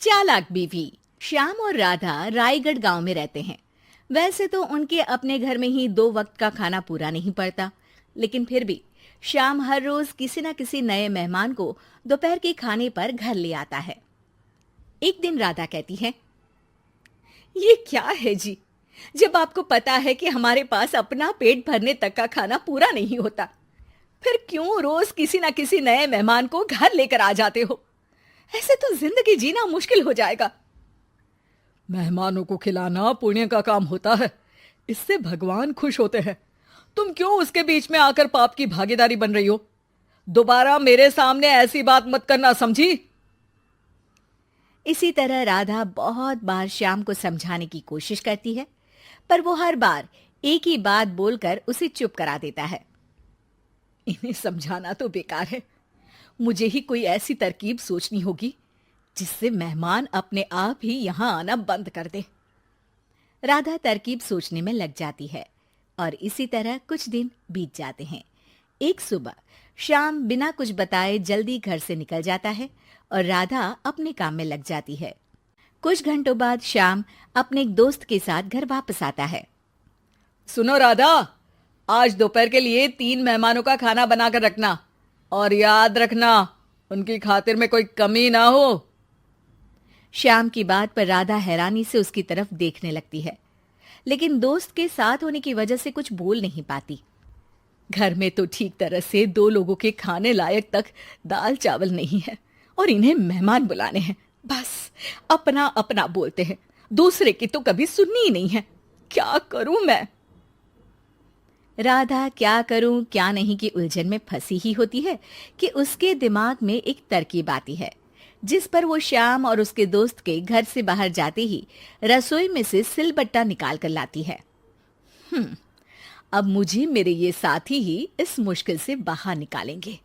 चालाक बीवी। श्याम और राधा रायगढ़ गांव में रहते हैं। वैसे तो उनके अपने घर में ही 2 वक्त का खाना पूरा नहीं पड़ता, लेकिन फिर भी श्याम हर रोज किसी न किसी नए मेहमान को दोपहर के खाने पर घर ले आता है। एक दिन राधा कहती है, ये क्या है जी, जब आपको पता है कि हमारे पास अपना पेट भरने तक का खाना पूरा नहीं होता, फिर क्यों रोज किसी न किसी नए मेहमान को घर लेकर आ जाते हो? ऐसे तो जिंदगी जीना मुश्किल हो जाएगा। मेहमानों को खिलाना पुण्य का काम होता है, इससे भगवान खुश होते हैं। तुम क्यों उसके बीच में आकर पाप की भागीदारी बन रही हो? दोबारा मेरे सामने ऐसी बात मत करना, समझी? इसी तरह राधा बहुत बार श्याम को समझाने की कोशिश करती है, पर वो हर बार एक ही बात बोलकर उसे चुप करा देता है। इन्हें समझाना तो बेकार है, मुझे ही कोई ऐसी तरकीब सोचनी होगी जिससे मेहमान अपने आप ही यहां आना बंद कर दे। राधा तरकीब सोचने में लग जाती है और इसी तरह कुछ दिन बीत जाते हैं। एक सुबह श्याम बिना कुछ बताए जल्दी घर से निकल जाता है और राधा अपने काम में लग जाती है। कुछ घंटों बाद श्याम अपने एक दोस्त के साथ घर वापस आता है। सुनो राधा, आज दोपहर के लिए 3 मेहमानों का खाना बनाकर रखना, और याद रखना उनकी खातिर में कोई कमी ना हो। श्याम की बात पर राधा हैरानी से उसकी तरफ देखने लगती है, लेकिन दोस्त के साथ होने की वजह से कुछ बोल नहीं पाती। घर में तो ठीक तरह से 2 लोगों के खाने लायक तक दाल चावल नहीं है और इन्हें मेहमान बुलाने हैं। बस अपना अपना बोलते हैं, दूसरे की तो कभी सुननी ही नहीं है। क्या करूं मैं? राधा क्या करूं क्या नहीं की उलझन में फंसी ही होती है कि उसके दिमाग में एक तरकीब आती है, जिस पर वो श्याम और उसके दोस्त के घर से बाहर जाते ही रसोई में से सिलबट्टा निकाल कर लाती है। अब मुझे मेरे ये साथी ही इस मुश्किल से बाहर निकालेंगे।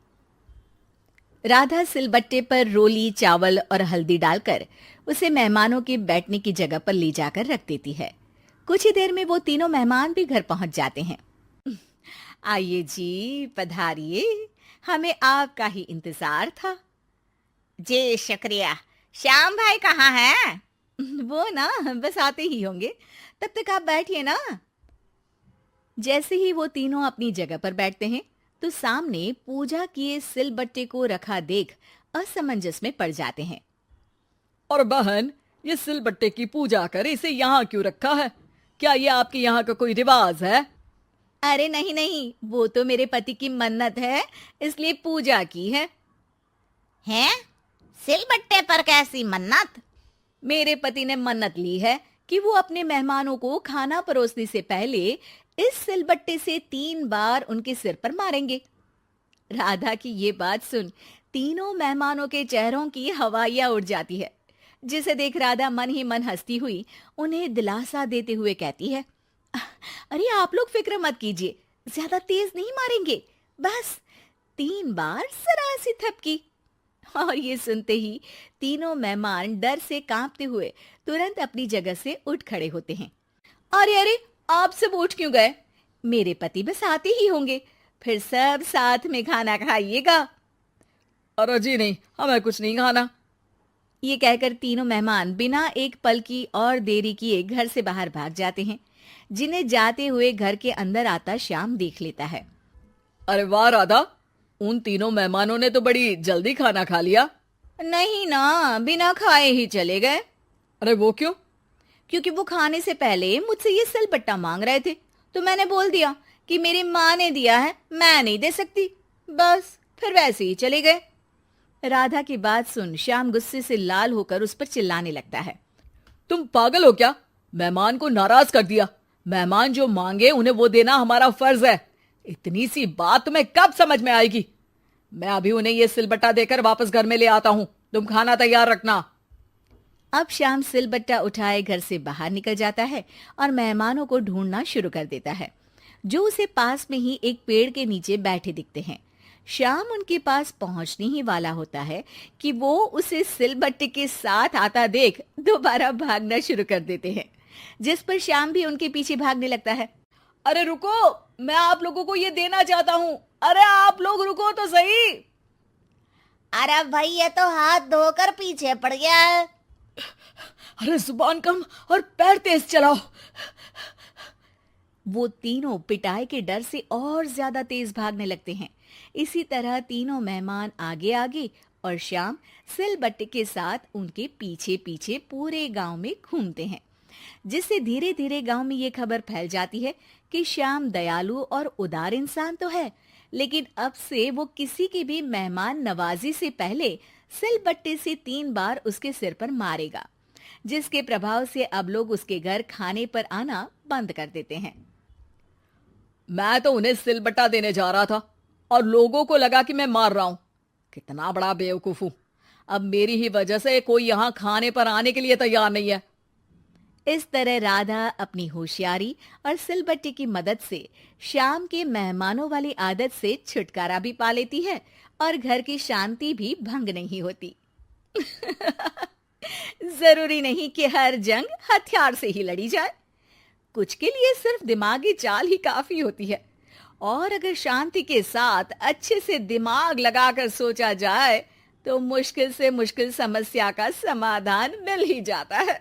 राधा सिलबट्टे पर रोली, चावल और हल्दी डालकर उसे मेहमानों के बैठने की जगह पर ले जाकर रख देती है। कुछ ही देर में वो तीनों मेहमान भी घर पहुंच जाते हैं। आइए जी, पधारिए, हमें आपका ही इंतजार था। जी शुक्रिया। श्याम भाई कहाँ हैं? वो ना बस आते ही होंगे, तब तक आप बैठिए ना। जैसे ही वो तीनों अपनी जगह पर बैठते हैं तो सामने पूजा किए सिलबट्टे को रखा देख असमंजस में पड़ जाते हैं। और बहन, ये सिलबट्टे की पूजा कर इसे यहाँ क्यों रखा है? क्या ये आपके यहाँ का कोई रिवाज है? अरे नहीं नहीं, वो तो मेरे पति की मन्नत है, इसलिए पूजा की है। हैं? सिलबट्टे पर कैसी मन्नत? मेरे पति ने मन्नत ली है कि वो अपने मेहमानों को खाना परोसने से पहले इस सिलबट्टे से 3 बार उनके सिर पर मारेंगे। राधा की ये बात सुन तीनों मेहमानों के चेहरों की हवाइयां उड़ जाती है, जिसे देख राधा मन ही मन हंसती हुई उन्हें दिलासा देते हुए कहती है, अरे आप लोग फिक्र मत कीजिए, ज्यादा तेज नहीं मारेंगे, बस 3 बार जरा सी थपकी। और ये सुनते ही तीनों मेहमान डर से कांपते हुए तुरंत अपनी जगह से उठ खड़े होते हैं। अरे अरे, आप सब उठ क्यों गए? मेरे पति बस आते ही होंगे, फिर सब साथ में खाना खाइएगा। अरे जी नहीं, हमें कुछ नहीं खाना। ये कहकर तीनों मेहमान बिना एक पल की और देरी किए घर से बाहर भाग जाते हैं, जिन्हें जाते हुए घर के अंदर आता श्याम देख लेता है। अरे वाह राधा, उन तीनों मेहमानों ने तो बड़ी जल्दी खाना खा लिया। नहीं ना, बिना खाए ही चले गए। अरे वो क्यों? क्योंकि वो खाने से पहले मुझसे ये सिलबट्टा मांग रहे थे, तो मैंने बोल दिया कि मेरी माँ ने दिया है, मैं नहीं दे सकती। बस फिर वैसे ही चले गए। राधा की बात सुन श्याम गुस्से से लाल होकर उस पर चिल्लाने लगता है। तुम पागल हो क्या? मेहमान को नाराज कर दिया। मेहमान जो मांगे उन्हें वो देना हमारा फर्ज है। इतनी सी बात तुम्हें कब समझ में आएगी? मैं अभी उन्हें ये सिलबट्टा देकर वापस घर में ले आता हूं, तुम खाना तैयार रखना। अब श्याम सिलबट्टा उठाए घर से बाहर निकल जाता है और मेहमानों को ढूंढना शुरू कर देता है, जो उसे पास में ही एक पेड़ के नीचे बैठे दिखते हैं। श्याम उनके पास पहुंचने ही वाला होता है कि वो उसे सिलबट्टे के साथ आता देख दोबारा भागना शुरू कर देते हैं, जिस पर श्याम भी उनके पीछे भागने लगता है। अरे रुको, मैं आप लोगों को ये देना चाहता हूं। अरे आप लोग रुको तो सही। अरे भाई, ये तो हाथ धोकर पीछे पड़ गया है। अरे जुबान कम और पैर तेज चलाओ। वो तीनों पिटाई के डर से और ज्यादा तेज भागने लगते हैं। इसी तरह तीनों मेहमान आगे आगे और श्याम सिलबट्टे के साथ उनके पीछे पीछे पूरे गांव में घूमते हैं, जिससे धीरे धीरे गांव में ये खबर फैल जाती है कि श्याम दयालु और उदार इंसान तो है, लेकिन अब से वो किसी की भी मेहमान नवाजी से पहले सिलबट्टे से 3 बार उसके सिर पर मारेगा, जिसके प्रभाव से अब लोग उसके घर खाने पर आना बंद कर देते हैं। मैं तो उन्हें सिलबट्टा देने जा रहा था और लोगों को लगा कि मैं मार रहा हूं। कितना बड़ा बेवकूफ हूं। अब मेरी ही वजह से कोई यहां खाने पर आने के लिए तैयार नहीं है। इस तरह राधा अपनी होशियारी और सिलबट्टे की मदद से श्याम के मेहमानों वाली आदत से छुटकारा भी पा लेती है और घर की शांति भी भंग नहीं होती। जरूरी नहीं कि हर जंग हथियार से ही लड़ी जाए। कुछ के लिए सिर्फ दिमागी चाल ही काफी होती है, और अगर शांति के साथ अच्छे से दिमाग लगाकर सोचा जाए तो मुश्किल से मुश्किल समस्या का समाधान मिल ही जाता है।